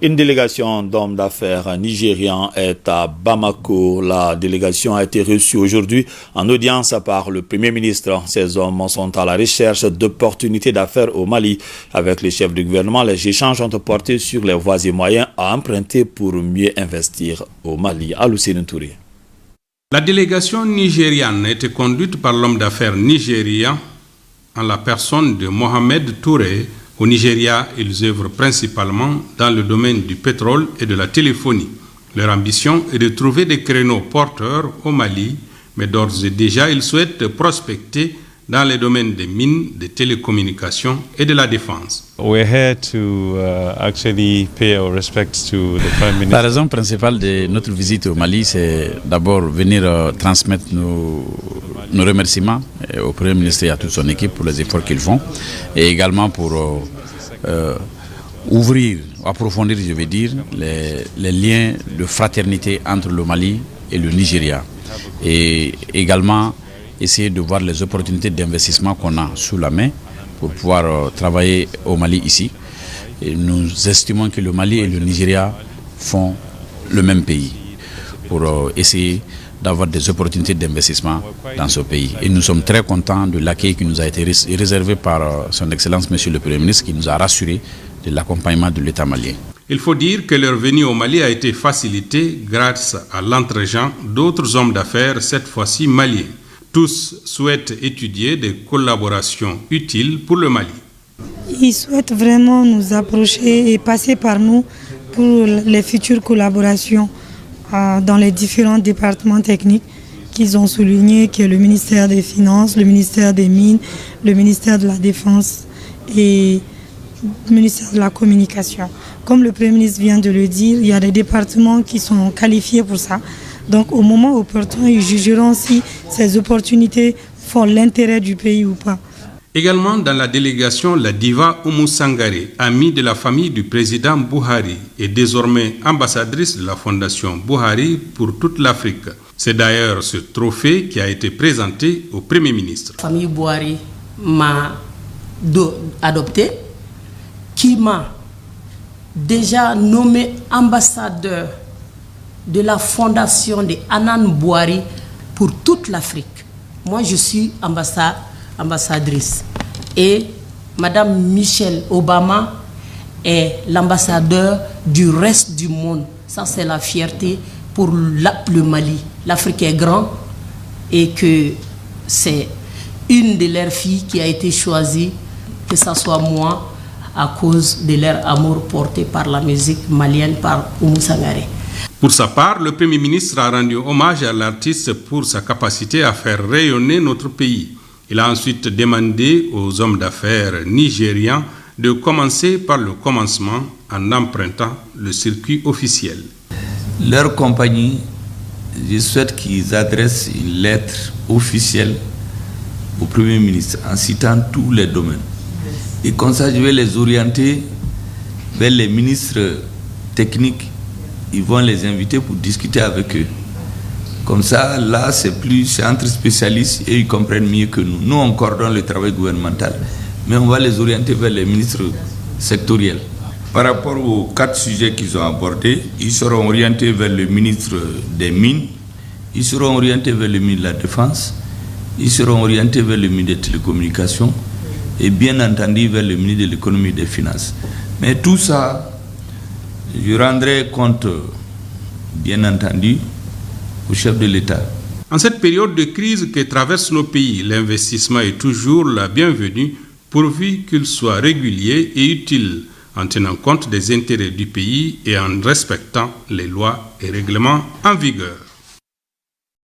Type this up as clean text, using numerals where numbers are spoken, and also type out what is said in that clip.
Une délégation d'hommes d'affaires nigérians est à Bamako. La délégation a été reçue aujourd'hui en audience par le Premier ministre. Ces hommes sont à la recherche d'opportunités d'affaires au Mali. Avec les chefs du gouvernement, les échanges ont porté sur les voies et moyens à emprunter pour mieux investir au Mali. Aloussine Touré. La délégation nigériane a été conduite par l'homme d'affaires nigérien en la personne de Mohamed Touré. Au Nigeria, ils œuvrent principalement dans le domaine du pétrole et de la téléphonie. Leur ambition est de trouver des créneaux porteurs au Mali, mais d'ores et déjà, ils souhaitent prospecter dans les domaines des mines, des télécommunications et de la défense. La raison principale de notre visite au Mali, c'est d'abord venir transmettre nos remerciements au Premier ministre et à toute son équipe pour les efforts qu'ils font, et également pour approfondir, je vais dire, les liens de fraternité entre le Mali et le Nigeria, et également essayer de voir les opportunités d'investissement qu'on a sous la main pour pouvoir travailler au Mali ici. Et nous estimons que le Mali et le Nigeria font le même pays pour essayer d'avoir des opportunités d'investissement dans ce pays. Et nous sommes très contents de l'accueil qui nous a été réservé par son Excellence Monsieur le Premier ministre, qui nous a rassurés de l'accompagnement de l'État malien. Il faut dire que leur venue au Mali a été facilitée grâce à l'entre-gens d'autres hommes d'affaires, cette fois-ci maliens. Tous souhaitent étudier des collaborations utiles pour le Mali. Ils souhaitent vraiment nous approcher et passer par nous pour les futures collaborations dans les différents départements techniques qu'ils ont soulignés, qui est le ministère des Finances, le ministère des Mines, le ministère de la Défense et le ministère de la Communication. Comme le Premier ministre vient de le dire, il y a des départements qui sont qualifiés pour ça. Donc au moment opportun, ils jugeront si ces opportunités font l'intérêt du pays ou pas. Également dans la délégation, la diva Oumou Sangaré, amie de la famille du président Buhari, est désormais ambassadrice de la fondation Buhari pour toute l'Afrique. C'est d'ailleurs ce trophée qui a été présenté au Premier ministre. La famille Buhari m'a adopté, qui m'a déjà nommé ambassadeur de la fondation de Anan Buhari pour toute l'Afrique. Moi, je suis ambassadrice. Et Madame Michelle Obama est l'ambassadeur du reste du monde. Ça, c'est la fierté pour le Mali. L'Afrique est grande et que c'est une de leurs filles qui a été choisie, que ce soit moi, à cause de leur amour porté par la musique malienne, par Oumou Sangaré. Pour sa part, le Premier ministre a rendu hommage à l'artiste pour sa capacité à faire rayonner notre pays. Il a ensuite demandé aux hommes d'affaires nigérians de commencer par le commencement en empruntant le circuit officiel. Leur compagnie, je souhaite qu'ils adressent une lettre officielle au Premier ministre en citant tous les domaines. Et comme ça, je vais les orienter vers les ministres techniques. Ils vont les inviter pour discuter avec eux. Comme ça, là, c'est entre spécialistes et ils comprennent mieux que nous. Nous, on coordonne le travail gouvernemental, mais on va les orienter vers les ministres sectoriels. Par rapport aux 4 sujets qu'ils ont abordés, ils seront orientés vers le ministre des Mines, ils seront orientés vers le ministre de la Défense, ils seront orientés vers le ministre des Télécommunications et bien entendu vers le ministre de l'Économie et des Finances. Mais tout ça, je rendrai compte, bien entendu, au chef de l'État. En cette période de crise que traverse nos pays, l'investissement est toujours la bienvenue pourvu qu'il soit régulier et utile en tenant compte des intérêts du pays et en respectant les lois et règlements en vigueur.